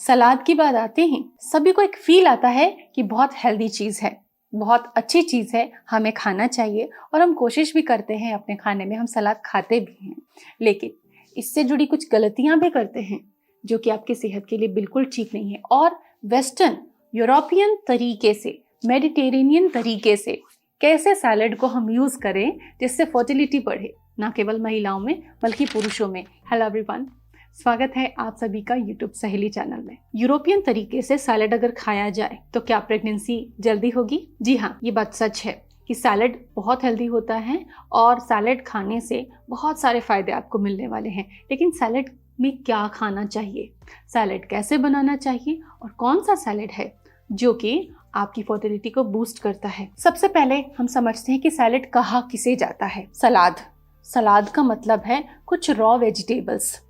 सलाद की बात आते ही सभी को एक फील आता है कि बहुत हेल्दी चीज है, बहुत अच्छी चीज है, हमें खाना चाहिए और हम कोशिश भी करते हैं अपने खाने में हम सलाद खाते भी हैं, लेकिन इससे जुड़ी कुछ गलतियां भी करते हैं जो कि आपकी सेहत के लिए बिल्कुल ठीक नहीं है। और वेस्टर्न यूरोपियन तरीके से, मेडिटेरेनियन तरीके से कैसे सैलेड को हम यूज करें जिससे फर्टिलिटी बढ़े, ना केवल महिलाओं में बल्कि पुरुषों में। हेलो एवरीवन, स्वागत है आप सभी का यूट्यूब सहेली चैनल में। यूरोपियन तरीके से सैलेड अगर खाया जाए तो क्या प्रेगनेंसी जल्दी होगी? जी हाँ, ये बात सच है कि सैलेड बहुत हेल्दी होता है और सैलेड खाने से बहुत सारे फायदे आपको मिलने वाले हैं। लेकिन सैलेड में क्या खाना चाहिए, सैलेड कैसे बनाना चाहिए और कौन सा सैलेड है जो कि आपकी फर्टिलिटी को बूस्ट करता है। सबसे पहले हम समझते हैं कि सैलेड कहा किसे जाता है। सलाद का मतलब है कुछ रॉ वेजिटेबल्स,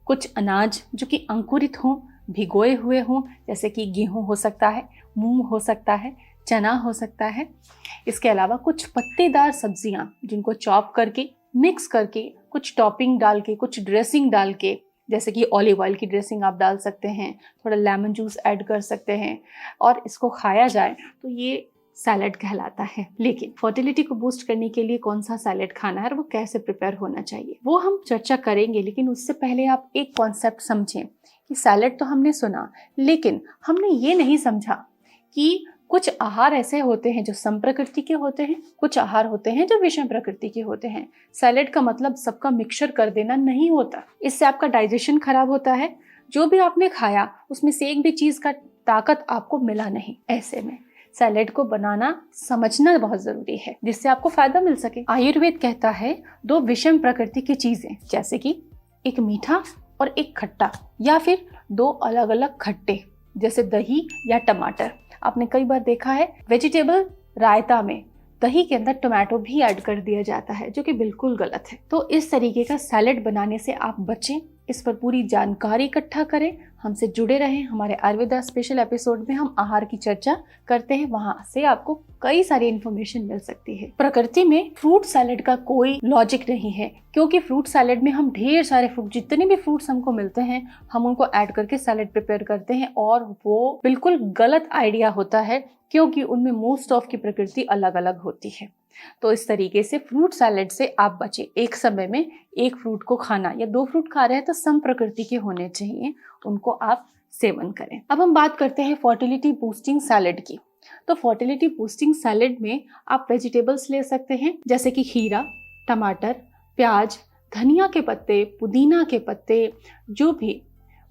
कुछ अनाज जो कि अंकुरित हों, भिगोए हुए हों, जैसे कि गेहूं हो सकता है, मूंग हो सकता है, चना हो सकता है। इसके अलावा कुछ पत्तेदार सब्जियां जिनको चॉप करके, मिक्स करके, कुछ टॉपिंग डाल के, कुछ ड्रेसिंग डाल के, जैसे कि ऑलिव ऑयल की ड्रेसिंग आप डाल सकते हैं, थोड़ा लेमन जूस ऐड कर सकते हैं और इसको खाया जाए तो ये सैलेड कहलाता है। लेकिन फर्टिलिटी को बूस्ट करने के लिए कौन सा सैलेड खाना है और वो कैसे प्रिपेयर होना चाहिए वो हम चर्चा करेंगे। लेकिन उससे पहले आप एक कॉन्सेप्ट समझें कि सैलेड तो हमने सुना, लेकिन हमने ये नहीं समझा कि कुछ आहार ऐसे होते हैं जो सम प्रकृति के होते हैं, कुछ आहार होते हैं जो विषम प्रकृति के होते हैं। सैलेड का मतलब सबका मिक्सचर कर देना नहीं होता, इससे आपका डाइजेशन खराब होता है। जो भी आपने खाया उसमें से एक भी चीज का ताकत आपको मिला नहीं। ऐसे में सैलेड को बनाना समझना बहुत जरूरी है जिससे आपको फायदा मिल सके। आयुर्वेद कहता है दो विषम प्रकृति की चीजें, जैसे कि एक मीठा और एक खट्टा, या फिर दो अलग अलग खट्टे जैसे दही या टमाटर। आपने कई बार देखा है वेजिटेबल रायता में दही के अंदर टोमेटो भी ऐड कर दिया जाता है, जो कि बिल्कुल गलत है। तो इस तरीके का सैलेड बनाने से आप बचें, इस पर पूरी जानकारी इकट्ठा करें, हमसे जुड़े रहें। हमारे आयुर्वेदा स्पेशल एपिसोड में हम आहार की चर्चा करते हैं, वहां से आपको कई सारी इन्फॉर्मेशन मिल सकती है। प्रकृति में फ्रूट सैलेड का कोई लॉजिक नहीं है, क्योंकि फ्रूट सैलेड में हम ढेर सारे फ्रूट, जितने भी फ्रूट्स हमको मिलते हैं हम उनको ऐड करके सैलेड प्रिपेयर करते हैं और वो बिल्कुल गलत आइडिया होता है, क्योंकि उनमें मोस्ट ऑफ की प्रकृति अलग अलग होती है। तो इस तरीके से फ्रूट सैलेड से आप बचें। एक समय में एक फ्रूट को खाना या दो फ्रूट खा रहे हैं तो सम प्रकृति के होने चाहिए, उनको आप सेवन करें। अब हम बात करते हैं फर्टिलिटी बूस्टिंग सैलेड की। तो फर्टिलिटी बूस्टिंग सैलेड में आप वेजिटेबल्स ले सकते हैं, जैसे कि खीरा, टमाटर, प्याज, धनिया के पत्ते, पुदीना के पत्ते, जो भी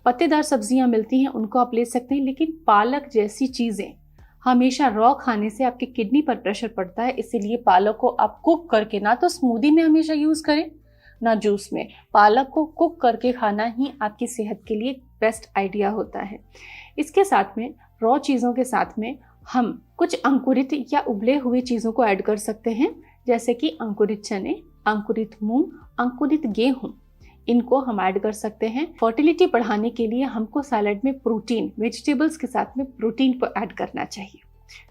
पत्तेदार सब्जियां मिलती हैं उनको आप ले सकते हैं। लेकिन पालक जैसी चीजें हमेशा रॉ खाने से आपकी किडनी पर प्रेशर पड़ता है, इसीलिए पालक को आप कुक करके, ना तो स्मूदी में हमेशा यूज करें ना जूस में, पालक को कुक करके खाना ही आपकी सेहत के लिए बेस्ट आइडिया होता है। इसके साथ में रॉ चीज़ों के साथ में हम कुछ अंकुरित या उबले हुए चीज़ों को ऐड कर सकते हैं, जैसे कि अंकुरित चने, अंकुरित मूंग, अंकुरित गेहूं, इनको हम ऐड कर सकते हैं। फर्टिलिटी बढ़ाने के लिए हमको सैलेड में प्रोटीन, वेजिटेबल्स के साथ में प्रोटीन को ऐड करना चाहिए,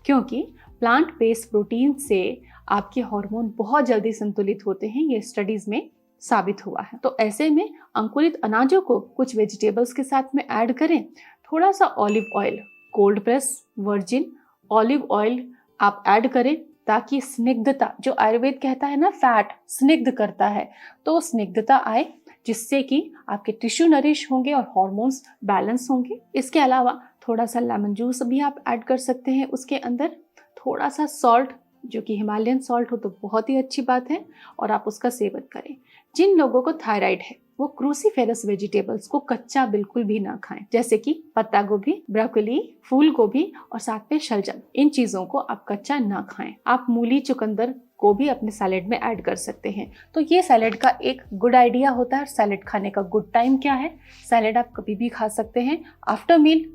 क्योंकि प्लांट बेस्ड प्रोटीन से आपके हार्मोन बहुत जल्दी संतुलित होते हैं, ये स्टडीज में साबित हुआ है। तो ऐसे में अंकुरित अनाजों को कुछ वेजिटेबल्स के साथ में ऐड करें। थोड़ा सा olive oil, cold press virgin olive oil आप ऐड करें, ताकि स्निग्धता, जो आयुर्वेद कहता है ना फैट स्निग्ध करता है, तो स्निग्धता आए, जिससे कि आपके टिश्यू नरिश होंगे और हार्मोन्स बैलेंस होंगे। इसके अलावा थोड़ा सा लेमन जूस भी आप ऐड कर सकते हैं उसके अंदर। थोड़ा सा सॉल्ट, जो कि हिमालयन सॉल्ट हो तो बहुत ही अच्छी बात है, और आप उसका सेवन करें। जिन लोगों को थायराइड है वो क्रूसीफेरस वेजिटेबल्स को कच्चा बिल्कुल भी ना खाएं, जैसे कि पत्ता गोभी, ब्रोकोली, फूल गोभी और साथ में शलजम। इन चीजों को आप कच्चा ना खाएं। आप मूली, चुकंदर को भी अपने सैलेड में ऐड कर सकते हैं। तो ये सैलेड का एक गुड आइडिया होता है। सैलेड खाने का गुड टाइम क्या है? सैलेड आप कभी भी खा सकते हैं। आफ्टर मील,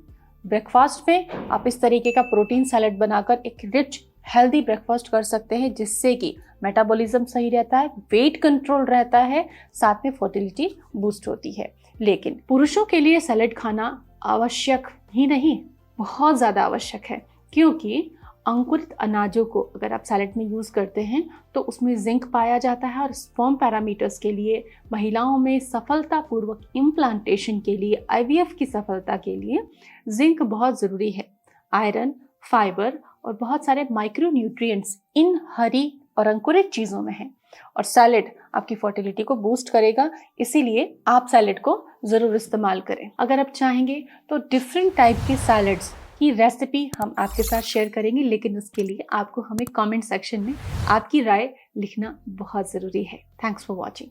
ब्रेकफास्ट में आप इस तरीके का प्रोटीन सैलेड बनाकर एक रिच हेल्दी ब्रेकफास्ट कर सकते हैं, जिससे कि मेटाबॉलिज्म सही रहता है, वेट कंट्रोल रहता है, साथ में फर्टिलिटी बूस्ट होती है। लेकिन पुरुषों के लिए सैलेड खाना आवश्यक ही नहीं, बहुत ज़्यादा आवश्यक है, क्योंकि अंकुरित अनाजों को अगर आप सैलेड में यूज़ करते हैं तो उसमें जिंक पाया जाता है और स्पर्म पैरामीटर्स के लिए, महिलाओं में सफलतापूर्वक इम्प्लांटेशन के लिए, IVF की सफलता के लिए जिंक बहुत ज़रूरी है। आयरन, फाइबर और बहुत सारे माइक्रो न्यूट्रिएंट्स इन हरी और अंकुरित चीज़ों में है और सैलेड आपकी फर्टिलिटी को बूस्ट करेगा, इसीलिए आप सैलेड को ज़रूर इस्तेमाल करें। अगर आप चाहेंगे तो डिफरेंट टाइप की सैलेड्स की रेसिपी हम आपके साथ शेयर करेंगे, लेकिन उसके लिए आपको हमें कमेंट सेक्शन में आपकी राय लिखना बहुत ज़रूरी है। Thanks for watching.